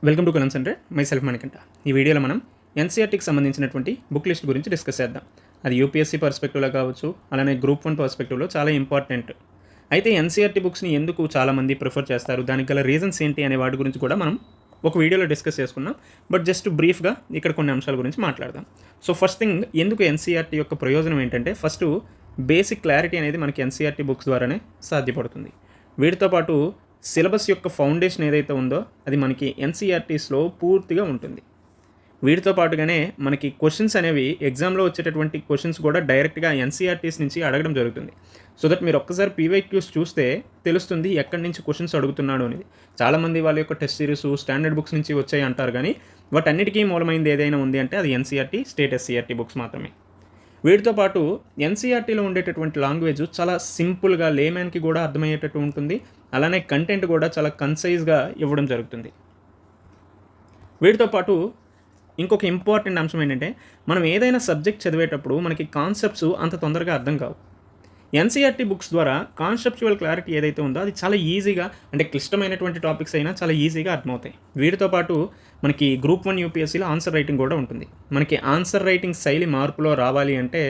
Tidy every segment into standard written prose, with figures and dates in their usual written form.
Welcome to consultant my self Manikanta. ఈ వీడియోలో మనం ఎన్సీఆర్టీకి సంబంధించినటువంటి బుక్ లిస్ట్ గురించి డిస్కస్ చేద్దాం. అది యూపీఎస్సీ పర్స్పెక్టివ్లో కావచ్చు, అలానే గ్రూప్ 1 పర్స్పెక్టివ్లో చాలా ఇంపార్టెంట్. అయితే ఎన్సీఆర్టీ బుక్స్ని ఎందుకు చాలామంది ప్రిఫర్ చేస్తారు, దానికి గల రీజన్స్ ఏంటి అనే వాటి గురించి కూడా మనం ఒక వీడియోలో డిస్కస్ చేసుకున్నాం. బట్ జస్ట్ బ్రీఫ్గా ఇక్కడ కొన్ని అంశాల గురించి మాట్లాడదాం. సో ఫస్ట్ థింగ్, ఎందుకు ఎన్సీఆర్టీ యొక్క ప్రయోజనం ఏంటంటే, ఫస్ట్ బేసిక్ క్లారిటీ అనేది మనకి ఎన్సీఆర్టీ బుక్స్ ద్వారానే సాధ్యపడుతుంది. వీటితో పాటు సిలబస్ యొక్క ఫౌండేషన్ ఏదైతే ఉందో అది మనకి ఎన్సీఆర్టీస్లో పూర్తిగా ఉంటుంది. వీటితో పాటుగానే మనకి క్వశ్చన్స్ అనేవి ఎగ్జామ్లో వచ్చేటటువంటి క్వశ్చన్స్ కూడా డైరెక్ట్గా ఎన్సీఆర్టీస్ నుంచి అడగడం జరుగుతుంది. సో దట్ మీరు ఒక్కసారి పీవైక్యూస్ చూస్తే తెలుస్తుంది ఎక్కడి నుంచి క్వశ్చన్స్ అడుగుతున్నాడు అనేది. చాలామంది వాళ్ళ యొక్క టెస్ట్ సిరీస్ స్టాండర్డ్ బుక్స్ నుంచి వచ్చాయి అంటారు, కానీ వాటన్నిటికీ మూలమైంది ఏదైనా ఉంది అంటే అది ఎన్సీఆర్టీ, స్టేట్ ఎస్సీఆర్టీ బుక్స్ మాత్రమే. వీటితో పాటు ఎన్సీఆర్టీలో ఉండేటటువంటి లాంగ్వేజ్ చాలా సింపుల్గా లేమ్యాన్కి కూడా అర్థమయ్యేటట్టు ఉంటుంది. అలానే కంటెంట్ కూడా చాలా కన్సైజ్గా ఇవ్వడం జరుగుతుంది. వీటితో పాటు ఇంకొక ఇంపార్టెంట్ అంశం ఏంటంటే, మనం ఏదైనా సబ్జెక్ట్ చదివేటప్పుడు మనకి కాన్సెప్ట్స్ అంత తొందరగా అర్థం కావు. ఎన్సీఆర్టీ బుక్స్ ద్వారా కాన్సెప్చువల్ క్లారిటీ ఏదైతే ఉందో అది చాలా ఈజీగా, అంటే క్లిష్టమైనటువంటి టాపిక్స్ అయినా చాలా ఈజీగా అర్థమవుతాయి. వీటితో పాటు మనకి గ్రూప్ 1 యూపీఎస్సీలో ఆన్సర్ రైటింగ్ కూడా ఉంటుంది. మనకి ఆన్సర్ రైటింగ్ శైలి మార్పులో రావాలి అంటే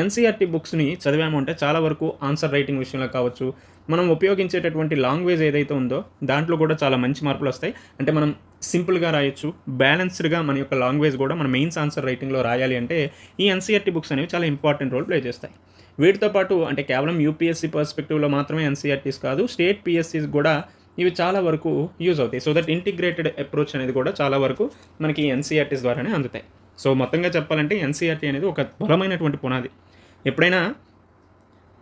ఎన్సీఆర్టీ బుక్స్ని చదివాము అంటే చాలా వరకు ఆన్సర్ రైటింగ్ విషయంలో కావచ్చు, మనం ఉపయోగించేటటువంటి లాంగ్వేజ్ ఏదైతే ఉందో దాంట్లో కూడా చాలా మంచి మార్పులు వస్తాయి. అంటే మనం సింపుల్గా రాయొచ్చు, బ్యాలెన్స్డ్గా మన యొక్క లాంగ్వేజ్ కూడా మన మెయిన్స్ ఆన్సర్ రైటింగ్లో రాయాలి అంటే ఈ ఎన్సీఆర్టీ బుక్స్ అనేవి చాలా ఇంపార్టెంట్ రోల్ ప్లే చేస్తాయి. వీటితో పాటు అంటే కేవలం యూపీఎస్సీ పర్స్పెక్టివ్లో మాత్రమే ఎన్సీఆర్టీస్ కాదు, స్టేట్ పిఎస్సీస్ కూడా ఇవి చాలా వరకు యూజ్ అవుతాయి. సో దట్ ఇంటిగ్రేటెడ్ అప్రోచ్ అనేది కూడా చాలా వరకు మనకి ఎన్సీఆర్టీస్ ద్వారానే అందుతాయి. సో మొత్తంగా చెప్పాలంటే ఎన్సీఆర్టీ అనేది ఒక బలమైనటువంటి పునాది. ఎప్పుడైనా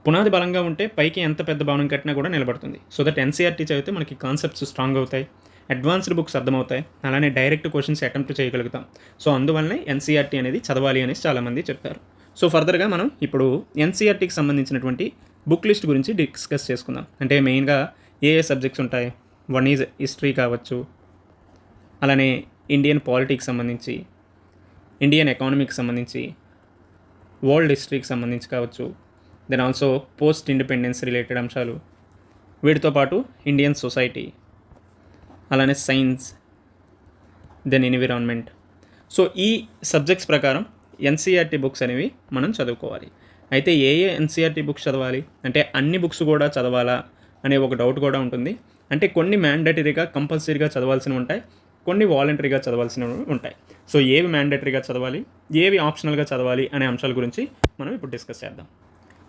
పునాది బలంగా ఉంటే పైకి ఎంత పెద్ద భవనం కట్టినా కూడా నిలబడుతుంది. సో దట్ ఎన్సీఆర్టీ చదివితే మనకి కాన్సెప్ట్స్ స్ట్రాంగ్ అవుతాయి, అడ్వాన్స్డ్ బుక్స్ అర్థమవుతాయి, అలానే డైరెక్ట్ క్వశ్చన్స్ అటెంప్ట్ చేయగలుగుతాం. సో అందువల్లనే ఎన్సీఆర్టీ అనేది చదవాలి అనేసి చాలామంది చెప్తారు. సో ఫర్దర్గా మనం ఇప్పుడు ఎన్సీఆర్టీకి సంబంధించినటువంటి బుక్ లిస్ట్ గురించి డిస్కస్ చేసుకుందాం. అంటే మెయిన్గా ఏ సబ్జెక్ట్స్ ఉంటాయి. 1 ఈజ్ హిస్టరీ కావచ్చు, అలానే ఇండియన్ పాలిటిక్స్ సంబంధించి, ఇండియన్ ఎకానమీకి సంబంధించి, వరల్డ్ హిస్టరీకి సంబంధించి కావచ్చు, then also post independence related అంశాలు, వీటితో పాటు ఇండియన్ సొసైటీ, అలానే సైన్స్, దెన్ ఎన్విరాన్మెంట్. సో ఈ సబ్జెక్ట్స్ ప్రకారం ఎన్సీఆర్టీ బుక్స్ అనేవి మనం చదువుకోవాలి. అయితే ఏ ఎన్సీఆర్టీ బుక్స్ చదవాలి అంటే అన్ని బుక్స్ కూడా చదవాలా అనే ఒక డౌట్ కూడా ఉంటుంది. అంటే కొన్ని మ్యాండేటరీగా కంపల్సరీగా చదవాల్సినవి ఉంటాయి, కొన్ని వాలంటరీగా చదవాల్సినవి ఉంటాయి. సో ఏవి మ్యాండేటరీగా చదవాలి, ఏవి ఆప్షనల్గా చదవాలి అనే అంశాల గురించి మనం ఇప్పుడు డిస్కస్ చేద్దాం.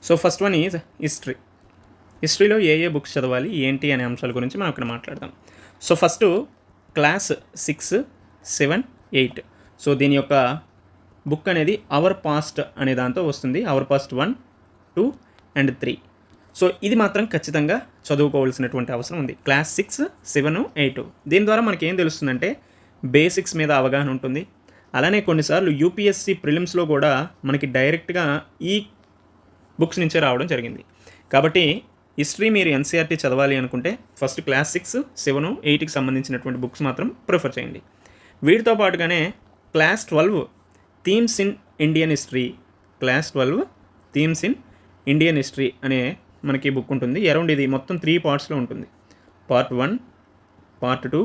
So first one is history. హిస్టరీలో ఏ బుక్స్ చదవాలి ఏంటి అనే అంశాల గురించి మనం ఇక్కడ మాట్లాడదాం. So first class 6, 7, 8. సో దీని యొక్క బుక్ అనేది అవర్ పాస్ట్ అనే దాంతో వస్తుంది. Our past 1, 2 and 3. సో ఇది మాత్రం ఖచ్చితంగా చదువుకోవాల్సినటువంటి అవసరం ఉంది. క్లాస్ 6, 7, 8. దీని ద్వారా మనకి ఏం తెలుస్తుందంటే బేసిక్స్ మీద అవగాహన ఉంటుంది. అలానే కొన్నిసార్లు యూపీఎస్సీ ప్రిలిమ్స్లో కూడా మనకి డైరెక్ట్గా ఈ బుక్స్ నుంచే రావడం జరిగింది. కాబట్టి హిస్టరీ మీరు ఎన్సీఆర్టీ చదవాలి అనుకుంటే ఫస్ట్ క్లాస్ 6, 7, 8కి సంబంధించినటువంటి బుక్స్ మాత్రం ప్రిఫర్ చేయండి. వీటితో పాటుగానే class 12 themes in Indian history, class 12 themes in Indian history అనే మనకి బుక్ ఉంటుంది. అరౌండ్ ఇది మొత్తం 3 పార్ట్స్లో ఉంటుంది. Part 1, part 2,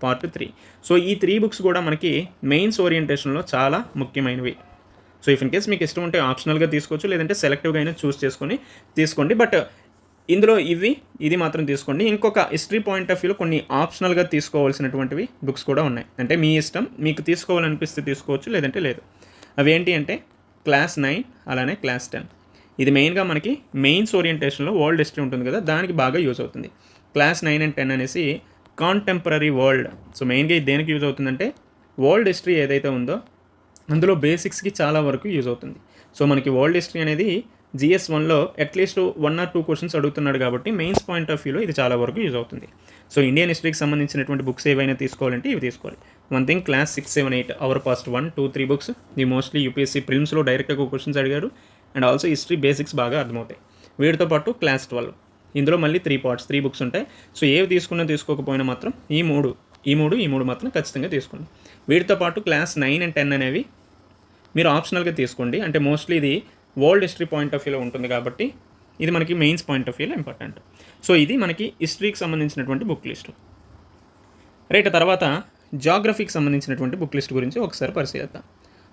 part 3. సో ఈ 3 బుక్స్ కూడా మనకి మెయిన్స్ ఓరియంటేషన్లో చాలా ముఖ్యమైనవి. సో ఇఫ్ ఇన్ కేస్ మీకు ఇష్టం ఉంటే ఆప్షనల్గా తీసుకోవచ్చు, లేదంటే సెలెక్టివ్గా అయినా చూస్ చేసుకొని తీసుకోండి. బట్ ఇందులో ఇది మాత్రం తీసుకోండి. ఇంకొక హిస్టరీ పాయింట్ ఆఫ్ వ్యూలో కొన్ని ఆప్షనల్గా తీసుకోవాల్సినటువంటివి బుక్స్ కూడా ఉన్నాయి. అంటే మీ ఇష్టం, మీకు తీసుకోవాలనిపిస్తే తీసుకోవచ్చు, లేదంటే లేదు. అవి ఏంటి అంటే క్లాస్ 9, అలానే క్లాస్ 10. ఇది మెయిన్గా మనకి మెయిన్స్ ఓరియంటేషన్లో వరల్డ్ హిస్టరీ ఉంటుంది కదా, దానికి బాగా యూజ్ అవుతుంది. క్లాస్ 9 and 10 అనేసి కాంటెంపరీ వరల్డ్. సో మెయిన్గా ఇది దేనికి యూజ్ అవుతుందంటే వరల్డ్ హిస్టరీ ఏదైతే ఉందో అందులో బేసిక్స్కి చాలా వరకు యూజ్ అవుతుంది. సో మనకి వరల్డ్ హిస్టరీ అనేది GS1లో అట్లీస్ట్ 1 or 2 క్వశ్చన్స్ అడుగుతున్నాడు కాబట్టి మెయిన్స్ పాయింట్ ఆఫ్ వ్యూలో ఇది చాలా వరకు యూజ్ అవుతుంది. సో ఇండియన్ హిస్టరీకి సంబంధించినటువంటి బుక్స్ ఏవైనా తీసుకోవాలంటే ఇవి తీసుకోవాలి. One thing, class 6, 7, 8 our past 1, 2, 3 books ఇవి మోస్ట్లీ యూపీఎస్సీ ప్రిలిమ్స్లో డైరెక్ట్గా క్వశ్చన్స్ అడిగారు. అండ్ ఆల్సో హిస్టరీ బేసిక్స్ బాగా అర్థమవుతాయి. వీటితో పాటు క్లాస్ 12, ఇందులో మళ్ళీ 3 పార్ట్స్, 3 బుక్స్ ఉంటాయి. సో ఏవి తీసుకున్నా తీసుకోకపోయినా మాత్రం ఈ మూడు మాత్రం ఖచ్చితంగా తీసుకోండి. వీటితో పాటు క్లాస్ 9 and 10 అనేవి మీరు ఆప్షనల్గా తీసుకోండి. అంటే మోస్ట్లీ ఇది వరల్డ్ హిస్టరీ పాయింట్ ఆఫ్ వ్యూలో ఉంటుంది కాబట్టి ఇది మనకి మెయిన్స్ పాయింట్ ఆఫ్ వ్యూలో ఇంపార్టెంట్. సో ఇది మనకి హిస్టరీకి సంబంధించినటువంటి బుక్ లిస్టు. రైట్. తర్వాత జాగ్రఫీకి సంబంధించినటువంటి బుక్ లిస్ట్ గురించి ఒకసారి పరిశీలిద్దాం.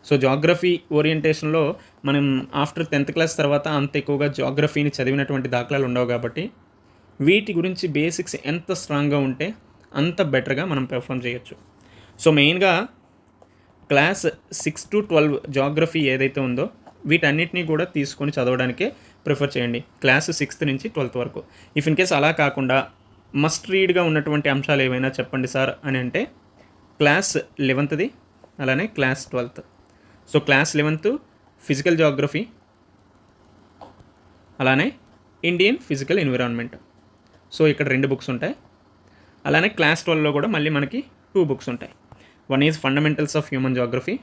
సో జాగ్రఫీ ఓరియంటేషన్లో మనం ఆఫ్టర్ 10th క్లాస్ తర్వాత అంత ఎక్కువగా జాగ్రఫీని చదివినటువంటి దాఖలాలు ఉండవు కాబట్టి వీటి గురించి బేసిక్స్ ఎంత స్ట్రాంగ్గా ఉంటే అంత బెటర్గా మనం పెర్ఫామ్ చేయొచ్చు. సో మెయిన్గా క్లాస్ 6 to 12 జాగ్రఫీ ఏదైతే ఉందో వీటన్నిటినీ కూడా తీసుకొని చదవడానికే ప్రిఫర్ చేయండి, క్లాస్ 6th నుంచి 12th వరకు. ఇఫ్ ఇన్ కేస్ అలా కాకుండా మస్ట్ రీడ్గా ఉన్నటువంటి అంశాలు ఏవైనా చెప్పండి సార్ అని అంటే క్లాస్ 11th అలానే class 12th. So class 11th physical geography అలానే ఇండియన్ ఫిజికల్ ఎన్విరాన్మెంట్. సో ఇక్కడ 2 బుక్స్ ఉంటాయి. అలానే క్లాస్ 12లో కూడా మళ్ళీ మనకి 2 బుక్స్ ఉంటాయి. One is fundamentals of human geography,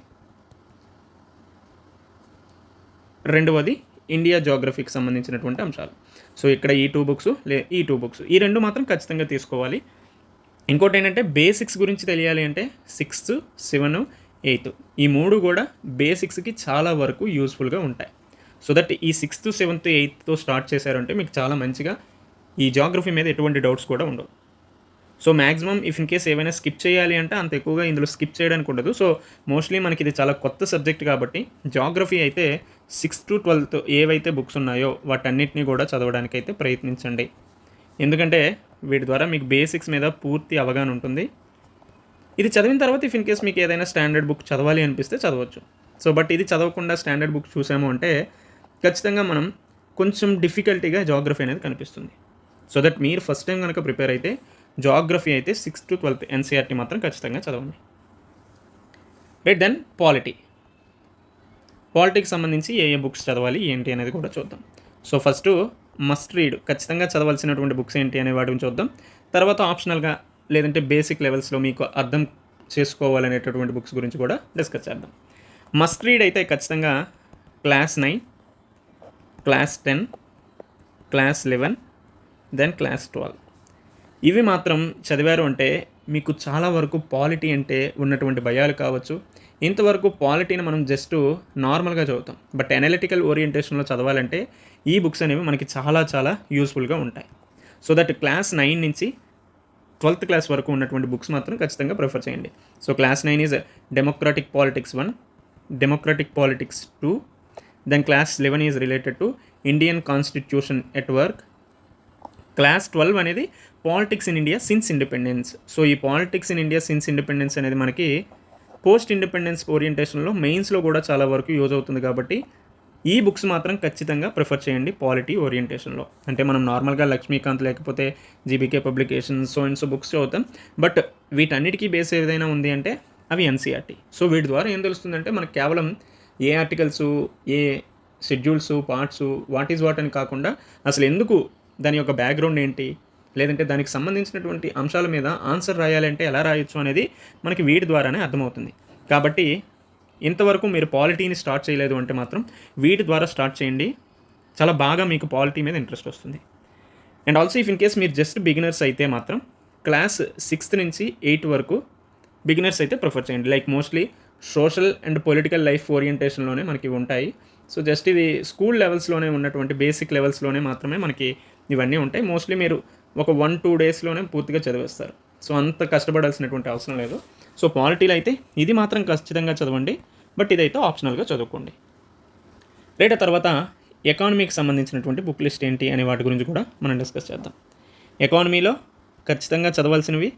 రెండవది ఇండియా జాగ్రఫీకి సంబంధించినటువంటి అంశాలు. సో ఇక్కడ ఈ 2 బుక్స్ ఈ 2 బుక్స్ ఈ 2 మాత్రం ఖచ్చితంగా తీసుకోవాలి. ఇంకోటి ఏంటంటే బేసిక్స్ గురించి తెలియాలి అంటే 6th, 7th, 8th ఈ 3 కూడా బేసిక్స్కి చాలా వరకు యూస్ఫుల్గా ఉంటాయి. సో దట్ ఈ 6th, 7th, 8th స్టార్ట్ చేశారంటే మీకు చాలా మంచిగా ఈ జాగ్రఫీ మీద ఎటువంటి డౌట్స్ కూడా ఉండవు. So maximum if in case ఏవైనా స్కిప్ చేయాలి అంటే అంత ఎక్కువగా ఇందులో స్కిప్ చేయడానికి ఉండదు. సో మోస్ట్లీ మనకి ఇది చాలా కొత్త సబ్జెక్ట్ కాబట్టి జాగ్రఫీ అయితే 6th to 12th ఏవైతే బుక్స్ ఉన్నాయో వాటన్నిటిని కూడా చదవడానికి అయితే ప్రయత్నించండి. ఎందుకంటే వీటి ద్వారా మీకు బేసిక్స్ మీద పూర్తి అవగాహన ఉంటుంది. ఇది చదివిన తర్వాత ఇఫ్ ఇన్ కేస్ మీకు ఏదైనా స్టాండర్డ్ బుక్ చదవాలి అనిపిస్తే చదవచ్చు. సో బట్ ఇది చదవకుండా స్టాండర్డ్ బుక్ చూసాము అంటే ఖచ్చితంగా మనం కొంచెం డిఫికల్టీగా జాగ్రఫీ అనేది కనిపిస్తుంది. సో దట్ మీరు ఫస్ట్ టైం కనుక ప్రిపేర్ అయితే జాగ్రఫీ అయితే 6th to 12th ఎన్సీఆర్టీ మాత్రం ఖచ్చితంగా చదవండి. రైట్, దెన్ పాలిటిక్స్ సంబంధించి ఏ బుక్స్ చదవాలి ఏంటి అనేది కూడా చూద్దాం. సో ఫస్ట్ మస్ట్ రీడ్ ఖచ్చితంగా చదవాల్సినటువంటి బుక్స్ ఏంటి అనే వాటిని చూద్దాం. తర్వాత ఆప్షనల్గా లేదంటే బేసిక్ లెవెల్స్లో మీకు అర్థం చేసుకోవాలనేటటువంటి బుక్స్ గురించి కూడా డిస్కస్ చేద్దాం. మస్ట్ రీడ్ అయితే ఖచ్చితంగా class 9, class 10, class 11, then class 12 ఇవి మాత్రం చదివారు అంటే మీకు చాలా వరకు పాలిటీ అంటే ఉన్నటువంటి భయాలు కావచ్చు. ఇంతవరకు పాలిటీని మనం జస్ట్ నార్మల్గా చదువుతాం, బట్ అనలిటికల్ ఓరియంటేషన్లో చదవాలంటే ఈ బుక్స్ అనేవి మనకి చాలా చాలా యూస్ఫుల్గా ఉంటాయి. సో దట్ క్లాస్ 9 నుంచి 12th క్లాస్ వరకు ఉన్నటువంటి బుక్స్ మాత్రం ఖచ్చితంగా ప్రిఫర్ చేయండి. So class 9 is democratic politics 1, democratic politics 2, then class 11 is related to Indian constitution at work. Class 12 అనేది politics in India since independence. So ఈ politics in India since independence అనేది మనకి post independence ఓరియంటేషన్లో మెయిన్స్లో కూడా చాలా వరకు use అవుతుంది కాబట్టి ఈ బుక్స్ మాత్రం ఖచ్చితంగా ప్రిఫర్ చేయండి పాలిటీ ఓరియంటేషన్లో. అంటే మనం నార్మల్గా లక్ష్మీకాంత్ లేకపోతే జీబీకే పబ్లికేషన్స్ సో బుక్స్ చదువుతాం, బట్ వీటన్నిటికీ బేస్ ఏదైనా ఉంది అంటే అవి ఎన్సీఆర్టీ. సో వీటి ద్వారా ఏం తెలుస్తుందంటే మనకు కేవలం ఏ ఆర్టికల్స్, ఏ schedules, parts, what is what అని కాకుండా అసలు ఎందుకు దాని యొక్క బ్యాక్గ్రౌండ్ ఏంటి, లేదంటే దానికి సంబంధించినటువంటి అంశాల మీద ఆన్సర్ రాయాలంటే ఎలా రాయొచ్చు అనేది మనకి వీటి ద్వారానే అర్థమవుతుంది. కాబట్టి ఇంతవరకు మీరు పాలిటీని స్టార్ట్ చేయలేదు అంటే మాత్రం వీటి ద్వారా స్టార్ట్ చేయండి, చాలా బాగా మీకు పాలిటీ మీద ఇంట్రెస్ట్ వస్తుంది. And also if in case మీరు జస్ట్ బిగినర్స్ అయితే మాత్రం క్లాస్ 6th నుంచి 8th వరకు బిగినర్స్ అయితే ప్రిఫర్ చేయండి. Like mostly social and political life ఓరియంటేషన్లోనే మనకి ఉంటాయి. సో జస్ట్ ఇది స్కూల్ లెవెల్స్లోనే ఉన్నటువంటి బేసిక్ లెవెల్స్లోనే మాత్రమే మనకి ఇవన్నీ ఉంటాయి. మోస్ట్లీ మీరు ఒక 1-2 డేస్లోనే పూర్తిగా చదివేస్తారు. సో అంత కష్టపడాల్సినటువంటి అవసరం లేదు. సో పాలిటీలో అయితే ఇది మాత్రం ఖచ్చితంగా చదవండి, బట్ ఇదైతే ఆప్షనల్గా చదువుకోండి. రైట్, ఆ తర్వాత ఎకానమీకి సంబంధించినటువంటి బుక్ లిస్ట్ ఏంటి అనే వాటి గురించి కూడా మనం డిస్కస్ చేద్దాం. ఎకానమీలో ఖచ్చితంగా చదవాల్సినవి,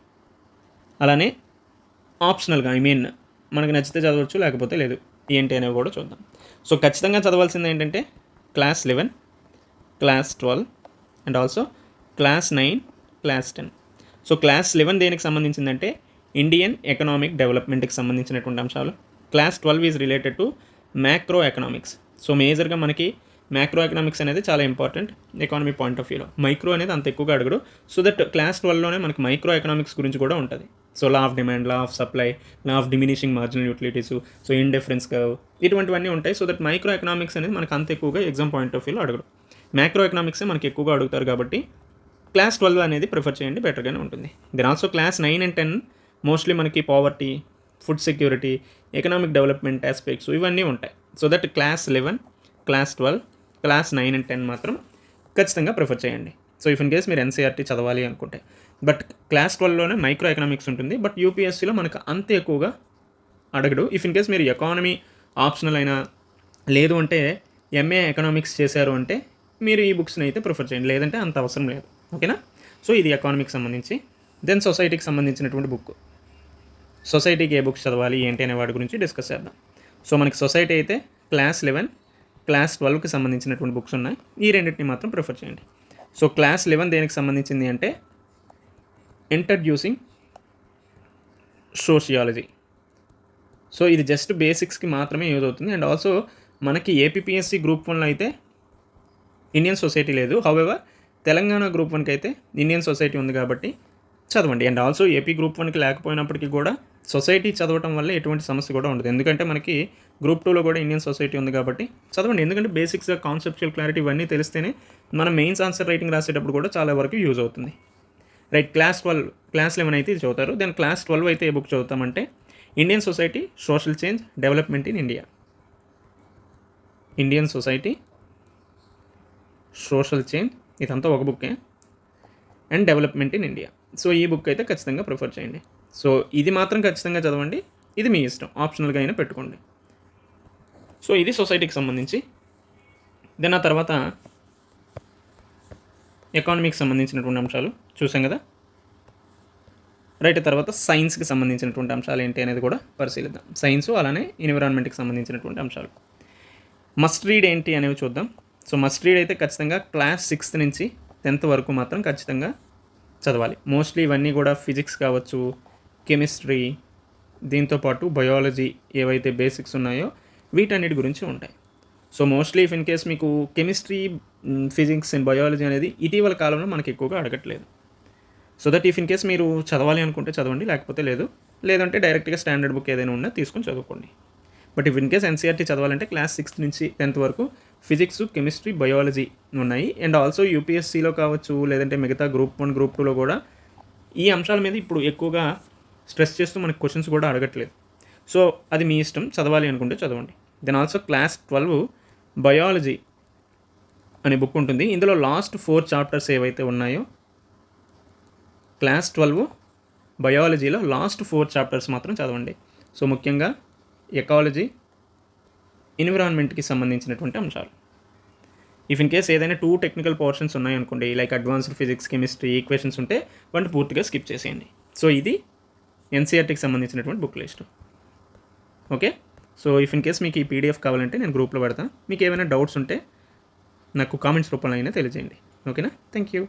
అలానే ఆప్షనల్గా మనకి నచ్చితే చదవచ్చు లేకపోతే లేదు ఏంటి అనేవి కూడా చూద్దాం. సో ఖచ్చితంగా చదవాల్సింది ఏంటంటే class 11, class 12 and also class 9, class 10. So class 11 దేనికి సంబంధించిందంటే ఇండియన్ ఎకనామిక్ డెవలప్మెంట్కి సంబంధించినటువంటి అంశాలు. Class 12 is related to macro economics. So మేజర్గా మనకి మ్యాక్రో ఎకనామిక్స్ అనేది చాలా ఇంపార్టెంట్ ఎకానమీ పాయింట్ ఆఫ్ వ్యూలో. మైక్రో అనేది అంత ఎక్కువగా అడగడు. సో దట్ క్లాస్ 12లోనే మనకి మైక్రో ఎకనామిక్స్ గురించి కూడా ఉంటుంది. So law of demand, law of supply, law of diminishing marginal utilities, so indifference curve, ఇటువంటివన్నీ ఉంటాయి. సో దట్ మైక్రో ఎకనామిక్స్ అనేది మనకు అంత ఎక్కువగా ఎగ్జామ్ పాయింట్ ఆఫ్ వ్యూలో అడగడు. మ్యాక్రో ఎకనామిక్సే మనకి ఎక్కువగా అడుగుతారు కాబట్టి క్లాస్ 12 అనేది ప్రిఫర్ చేయండి, బెటర్గానే ఉంటుంది. Then also class 9 and 10 mostly మనకి poverty, food security, economic development aspects ఇవన్నీ ఉంటాయి. So that class 11, class 12, class 9 and 10 మాత్రం ఖచ్చితంగా ప్రిఫర్ చేయండి. సో ఇఫ్ ఇన్ కేస్ మీరు ఎన్సీఆర్టీ చదవాలి అనుకుంటే బట్ క్లాస్ 12లోనే మైక్రో ఎకనామిక్స్ ఉంటుంది. బట్ యూపీఎస్సీలో మనకు అంత ఎక్కువగా అడగడు. ఇఫ్ ఇన్ కేస్ మీరు ఎకానమీ ఆప్షనల్ అయినా లేదు అంటే ఎంఏ ఎకనామిక్స్ చేశారు అంటే మీరు ఈ బుక్స్ని అయితే ప్రిఫర్ చేయండి, లేదంటే అంత అవసరం లేదు. ఓకేనా? సో ఇది ఎకానమీకి సంబంధించి. దెన్ సొసైటీకి సంబంధించినటువంటి బుక్. సొసైటీకి ఏ బుక్స్ చదవాలి ఏంటి అనే వాటి గురించి డిస్కస్ చేద్దాం. సో మనకి సొసైటీ అయితే క్లాస్ 11, క్లాస్ 12కి సంబంధించినటువంటి బుక్స్ ఉన్నాయి. ఈ రెండింటిని మాత్రం ప్రిఫర్ చేయండి. సో క్లాస్ 11 దేనికి సంబంధించింది అంటే ఇంట్రడ్యూసింగ్ సోషియాలజీ. సో ఇది జస్ట్ బేసిక్స్కి మాత్రమే యూజ్ అవుతుంది. అండ్ ఆల్సో మనకి ఏపీపీఎస్సీ గ్రూప్ 1లో అయితే ఇండియన్ సొసైటీ లేదు. హౌఎవర్ తెలంగాణ గ్రూప్ 1కి అయితే ఇండియన్ సొసైటీ ఉంది కాబట్టి చదవండి. అండ్ ఆల్సో ఏపీ గ్రూప్ 1కి లేకపోయినప్పటికీ కూడా సొసైటీ చదవటం వల్ల ఎటువంటి సమస్య కూడా ఉండదు. ఎందుకంటే మనకి గ్రూప్ 2లో కూడా ఇండియన్ సొసైటీ ఉంది కాబట్టి చదవండి. ఎందుకంటే బేసిక్స్గా కాన్సెప్చువల్ క్లారిటీ ఇవన్నీ తెలిస్తేనే మనం మెయిన్స్ ఆన్సర్ రైటింగ్ రాసేటప్పుడు కూడా చాలా వరకు యూజ్ అవుతుంది. రైట్, క్లాస్ 11 అయితే ఇది చదువుతారు. దెన్ క్లాస్ 12 అయితే ఏ బుక్ చదువుతామంటే Indian society, social change, development in India. Indian society, social change, ఇదంతా ఒక బుక్కే, and development in India. So ఈ బుక్ అయితే ఖచ్చితంగా ప్రిఫర్ చేయండి. సో ఇది మాత్రం ఖచ్చితంగా చదవండి. ఇది మీ ఇష్టం, ఆప్షనల్గా అయినా పెట్టుకోండి. సో ఇది సొసైటీకి సంబంధించి. దెన్ ఆ తర్వాత ఎకానమీకి సంబంధించినటువంటి అంశాలు చూసాం కదా. రైట్, తర్వాత సైన్స్కి సంబంధించినటువంటి అంశాలు ఏంటి అనేది కూడా పరిశీలిద్దాం. సైన్స్ అలానే ఎన్విరాన్మెంట్కి సంబంధించినటువంటి అంశాలు. మస్ట్ రీడ్ ఏంటి అనేవి చూద్దాం. సో మస్ట్ రీడ్ అయితే ఖచ్చితంగా క్లాస్ 6th నుంచి 10th వరకు మాత్రం ఖచ్చితంగా చదవాలి. మోస్ట్లీ ఇవన్నీ కూడా ఫిజిక్స్ కావచ్చు, కెమిస్ట్రీ, దీంతోపాటు బయాలజీ ఏవైతే బేసిక్స్ ఉన్నాయో వీటన్నిటి గురించి ఉంటాయి. So mostly if in case మీకు కెమిస్ట్రీ, ఫిజిక్స్ అండ్ బయాలజీ అనేది ఇటీవల కాలంలో మనకి ఎక్కువగా అడగట్లేదు. So that if in case మీరు చదవాలి అనుకుంటే చదవండి, లేకపోతే లేదంటే డైరెక్ట్గా స్టాండర్డ్ బుక్ ఏదైనా ఉన్నా తీసుకొని చదువుకోండి. But if in case NCERT చదవాలంటే క్లాస్ 6th నుంచి 10th వరకు ఫిజిక్స్, కెమిస్ట్రీ, బయాలజీ ఉన్నాయి. అండ్ ఆల్సో యూపీఎస్సీలో కావచ్చు, లేదంటే మిగతా గ్రూప్ 1, గ్రూప్ 2లో కూడా ఈ అంశాల మీద ఇప్పుడు ఎక్కువగా స్ట్రెస్ చేస్తూ మనకి క్వశ్చన్స్ కూడా అడగట్లేదు. సో అది మీ ఇష్టం, చదవాలి అనుకుంటే చదవండి. దెన్ ఆల్సో క్లాస్ 12 బయాలజీ అనే బుక్ ఉంటుంది. ఇందులో లాస్ట్ 4 చాప్టర్స్ ఏవైతే ఉన్నాయో క్లాస్ 12 బయాలజీలో లాస్ట్ 4 చాప్టర్స్ మాత్రం చదవండి. సో ముఖ్యంగా ఎకాలజీ, ఎన్విరాన్మెంట్కి సంబంధించినటువంటి అంశాలు. ఇఫ్ ఇన్ కేస్ ఏదైనా 2 టెక్నికల్ పోర్షన్స్ ఉన్నాయనుకోండి, like advanced physics, chemistry, equations ఉంటే వాటిని పూర్తిగా స్కిప్ చేసేయండి. సో ఇది ఎన్సీఆర్టీకి సంబంధించినటువంటి book list. Okay, so if in case మీకు ఈ పీడిఎఫ్ కావాలంటే నేను గ్రూప్లో పెడతాను. మీకు ఏమైనా డౌట్స్ ఉంటే నాకు కామెంట్స్ రూపంలో అయినా తెలియజేయండి. ఓకేనా? Thank you.